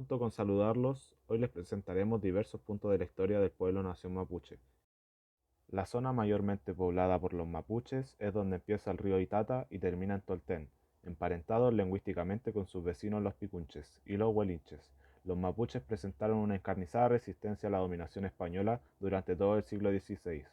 Junto con saludarlos, hoy les presentaremos diversos puntos de la historia del pueblo-nación mapuche. La zona mayormente poblada por los mapuches es donde empieza el río Itata y termina en Tolten, emparentados lingüísticamente con sus vecinos los picunches y los huelinches. Los mapuches presentaron una encarnizada resistencia a la dominación española durante todo el siglo XVI,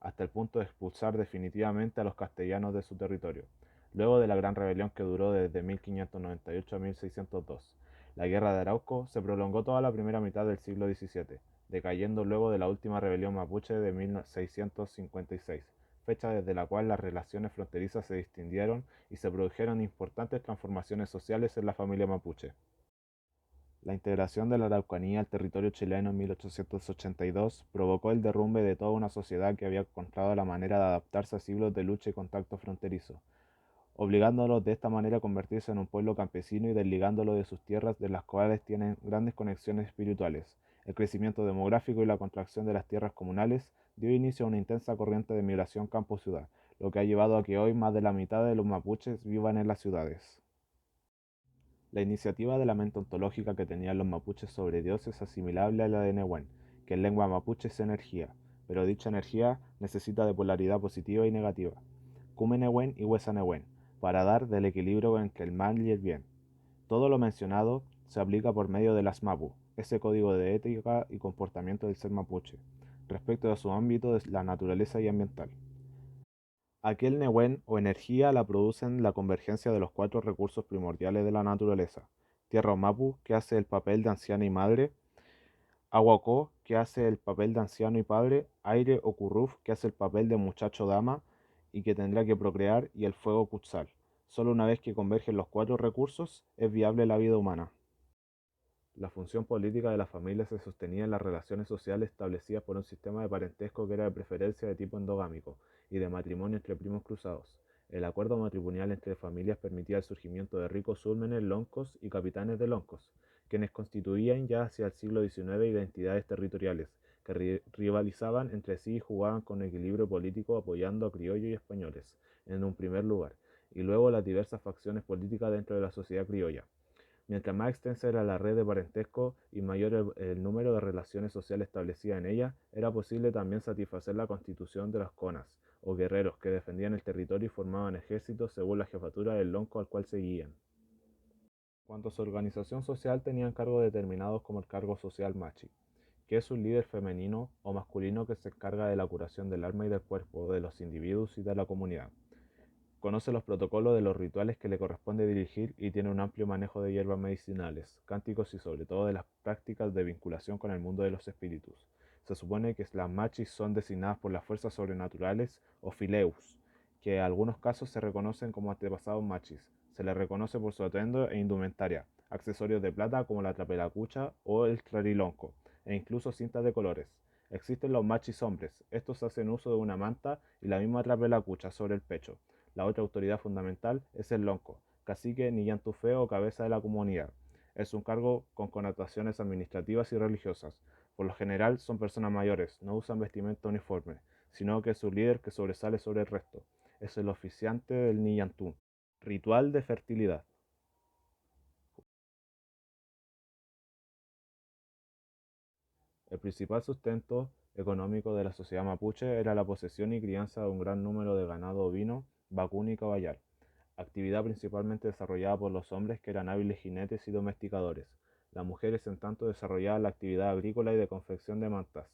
hasta el punto de expulsar definitivamente a los castellanos de su territorio, luego de la gran rebelión que duró desde 1598 a 1602. La Guerra de Arauco se prolongó toda la primera mitad del siglo XVII, decayendo luego de la última rebelión mapuche de 1656, fecha desde la cual las relaciones fronterizas se distendieron y se produjeron importantes transformaciones sociales en la familia mapuche. La integración de la Araucanía al territorio chileno en 1882 provocó el derrumbe de toda una sociedad que había encontrado la manera de adaptarse a siglos de lucha y contacto fronterizo, obligándolos de esta manera a convertirse en un pueblo campesino y desligándolo de sus tierras de las cuales tienen grandes conexiones espirituales. El crecimiento demográfico y la contracción de las tierras comunales dio inicio a una intensa corriente de migración campo-ciudad, lo que ha llevado a que hoy más de la mitad de los mapuches vivan en las ciudades. La iniciativa de la mente ontológica que tenían los mapuches sobre Dios es asimilable a la de Nehuen, que en lengua mapuche es energía, pero dicha energía necesita de polaridad positiva y negativa, Kume Nehuen y Wesa Nehuen, para dar del equilibrio entre el mal y el bien. Todo lo mencionado se aplica por medio de las Mapu, ese código de ética y comportamiento del ser mapuche, respecto a su ámbito de la naturaleza y ambiental. Aquel Nehuen o energía la producen la convergencia de los cuatro recursos primordiales de la naturaleza: tierra o mapu, que hace el papel de anciana y madre; agua o ko, que hace el papel de anciano y padre; aire o curruf, que hace el papel de muchacho dama y que tendrá que procrear; y el fuego kutzal. Solo una vez que convergen los cuatro recursos es viable la vida humana. La función política de la familia se sostenía en las relaciones sociales establecidas por un sistema de parentesco que era de preferencia de tipo endogámico y de matrimonio entre primos cruzados. El acuerdo matrimonial entre familias permitía el surgimiento de ricos úlmenes, loncos y capitanes de loncos, quienes constituían ya hacia el siglo XIX identidades territoriales que rivalizaban entre sí y jugaban con equilibrio político apoyando a criollos y españoles, en un primer lugar, y luego las diversas facciones políticas dentro de la sociedad criolla. Mientras más extensa era la red de parentesco y mayor el número de relaciones sociales establecidas en ella, era posible también satisfacer la constitución de los conas, o guerreros que defendían el territorio y formaban ejércitos según la jefatura del lonco al cual seguían. Cuanto a su organización social, tenían cargos determinados como el cargo social machi, que es un líder femenino o masculino que se encarga de la curación del alma y del cuerpo de los individuos y de la comunidad. Conoce los protocolos de los rituales que le corresponde dirigir y tiene un amplio manejo de hierbas medicinales, cánticos y sobre todo de las prácticas de vinculación con el mundo de los espíritus. Se supone que las machis son designadas por las fuerzas sobrenaturales o fileus, que en algunos casos se reconocen como antepasados machis. Se les reconoce por su atuendo e indumentaria, accesorios de plata como la trapelacucha o el clarilonco, e incluso cintas de colores. Existen los machis hombres, estos hacen uso de una manta y la misma trapelacucha sobre el pecho. La otra autoridad fundamental es el lonco, cacique ni llantufeo o cabeza de la comunidad. Es un cargo con connotaciones administrativas y religiosas. Por lo general son personas mayores, no usan vestimenta uniforme, sino que es su líder que sobresale sobre el resto. Es el oficiante del Niyantú. Ritual de fertilidad. El principal sustento económico de la sociedad mapuche era la posesión y crianza de un gran número de ganado ovino, vacuno y caballar, actividad principalmente desarrollada por los hombres que eran hábiles jinetes y domesticadores. Las mujeres en tanto desarrollaban la actividad agrícola y de confección de mantas,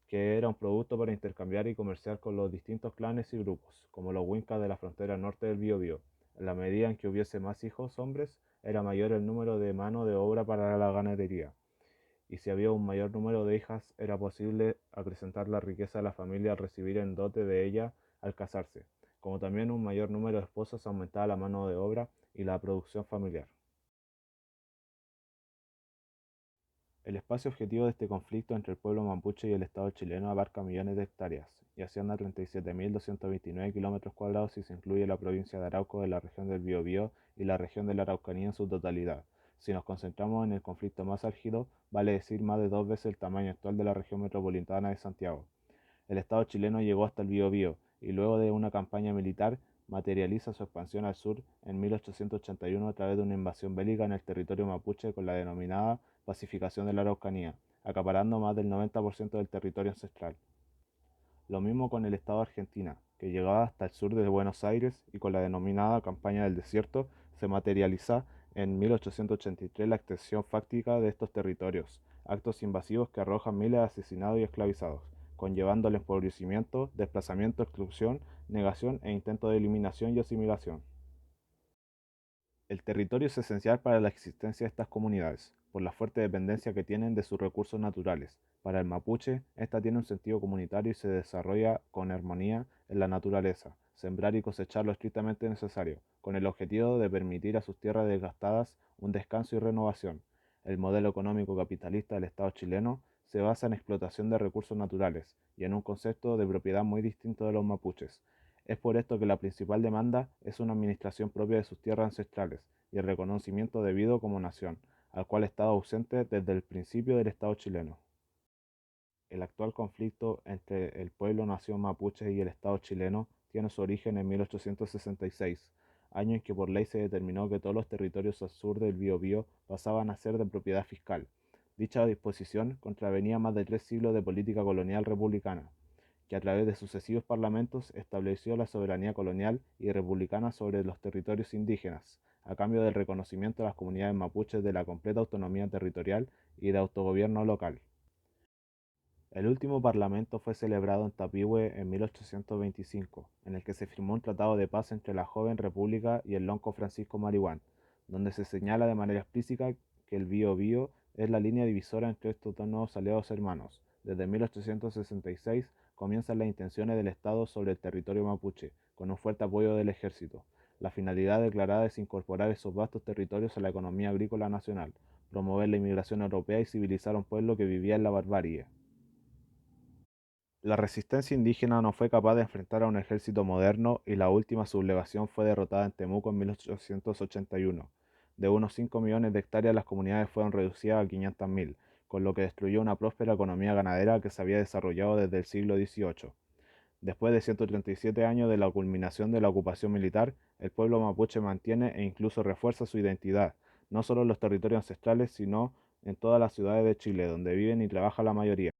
que era un producto para intercambiar y comerciar con los distintos clanes y grupos, como los Wincas de la frontera norte del Biobío. En la medida en que hubiese más hijos hombres, era mayor el número de mano de obra para la ganadería, y si había un mayor número de hijas, era posible acrecentar la riqueza de la familia al recibir en dote de ella al casarse, como también un mayor número de esposos aumentaba la mano de obra y la producción familiar. El espacio objetivo de este conflicto entre el pueblo mapuche y el Estado chileno abarca millones de hectáreas y asciende a 37.229 kilómetros cuadrados si se incluye la provincia de Arauco de la región del Biobío y la región de la Araucanía en su totalidad. Si nos concentramos en el conflicto más álgido, vale decir más de dos veces el tamaño actual de la región metropolitana de Santiago. El Estado chileno llegó hasta el Biobío y luego de una campaña militar materializa su expansión al sur en 1881 a través de una invasión bélica en el territorio mapuche con la denominada Pacificación de la Araucanía, acaparando más del 90% del territorio ancestral. Lo mismo con el Estado de Argentina, que llegaba hasta el sur de Buenos Aires y con la denominada Campaña del Desierto se materializa en 1883 la extensión fáctica de estos territorios, actos invasivos que arrojan miles de asesinados y esclavizados, conllevando el empobrecimiento, desplazamiento, exclusión, negación e intento de eliminación y asimilación. El territorio es esencial para la existencia de estas comunidades, por la fuerte dependencia que tienen de sus recursos naturales. Para el mapuche, esta tiene un sentido comunitario y se desarrolla con armonía en la naturaleza, sembrar y cosechar lo estrictamente necesario, con el objetivo de permitir a sus tierras desgastadas un descanso y renovación. El modelo económico capitalista del Estado chileno se basa en explotación de recursos naturales y en un concepto de propiedad muy distinto de los mapuches. Es por esto que la principal demanda es una administración propia de sus tierras ancestrales y el reconocimiento debido como nación, al cual ha estado ausente desde el principio del Estado chileno. El actual conflicto entre el pueblo-nación mapuche y el Estado chileno tiene su origen en 1866, año en que por ley se determinó que todos los territorios al sur del Biobío pasaban a ser de propiedad fiscal. Dicha disposición contravenía más de 3 siglos de política colonial republicana, que a través de sucesivos parlamentos estableció la soberanía colonial y republicana sobre los territorios indígenas, a cambio del reconocimiento a las comunidades mapuches de la completa autonomía territorial y de autogobierno local. El último parlamento fue celebrado en Tapihue en 1825, en el que se firmó un tratado de paz entre la joven república y el lonco Francisco Marihuán, donde se señala de manera explícita que el Biobío es la línea divisora entre estos dos nuevos aliados hermanos. Desde 1866 comienzan las intenciones del Estado sobre el territorio mapuche, con un fuerte apoyo del ejército. La finalidad declarada es incorporar esos vastos territorios a la economía agrícola nacional, promover la inmigración europea y civilizar a un pueblo que vivía en la barbarie. La resistencia indígena no fue capaz de enfrentar a un ejército moderno y la última sublevación fue derrotada en Temuco en 1881. De unos 5 millones de hectáreas las comunidades fueron reducidas a 500.000, con lo que destruyó una próspera economía ganadera que se había desarrollado desde el siglo XVIII. Después de 137 años de la culminación de la ocupación militar, el pueblo mapuche mantiene e incluso refuerza su identidad, no solo en los territorios ancestrales, sino en todas las ciudades de Chile, donde viven y trabaja la mayoría.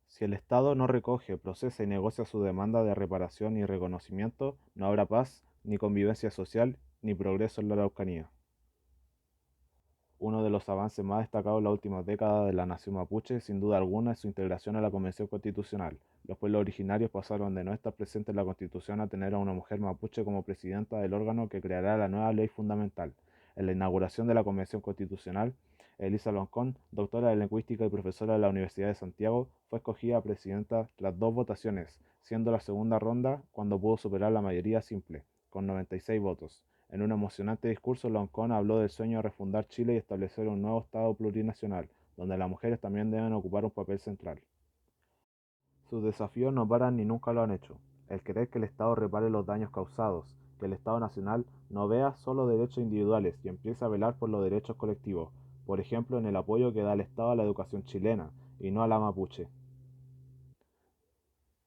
Si el Estado no recoge, procesa y negocia su demanda de reparación y reconocimiento, no habrá paz, ni convivencia social, ni progreso en la Araucanía. Uno de los avances más destacados en las últimas décadas de la nación mapuche, sin duda alguna, es su integración a la Convención Constitucional. Los pueblos originarios pasaron de no estar presentes en la Constitución a tener a una mujer mapuche como presidenta del órgano que creará la nueva ley fundamental. En la inauguración de la Convención Constitucional, Elisa Loncón, doctora de Lingüística y profesora de la Universidad de Santiago, fue escogida presidenta tras 2 votaciones, siendo la segunda ronda cuando pudo superar la mayoría simple, con 96 votos. En un emocionante discurso, Loncón habló del sueño de refundar Chile y establecer un nuevo Estado plurinacional, donde las mujeres también deben ocupar un papel central. Sus desafíos no paran ni nunca lo han hecho. El querer que el Estado repare los daños causados, que el Estado nacional no vea solo derechos individuales y empiece a velar por los derechos colectivos, por ejemplo en el apoyo que da el Estado a la educación chilena, y no a la mapuche.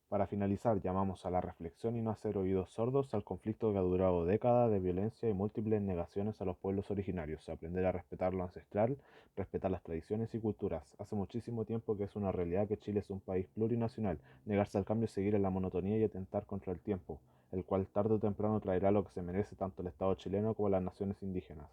Para finalizar, llamamos a la reflexión y no hacer oídos sordos al conflicto que ha durado décadas de violencia y múltiples negaciones a los pueblos originarios, aprender a respetar lo ancestral, respetar las tradiciones y culturas. Hace muchísimo tiempo que es una realidad que Chile es un país plurinacional, negarse al cambio es seguir en la monotonía y atentar contra el tiempo, el cual tarde o temprano traerá lo que se merece tanto el Estado chileno como las naciones indígenas.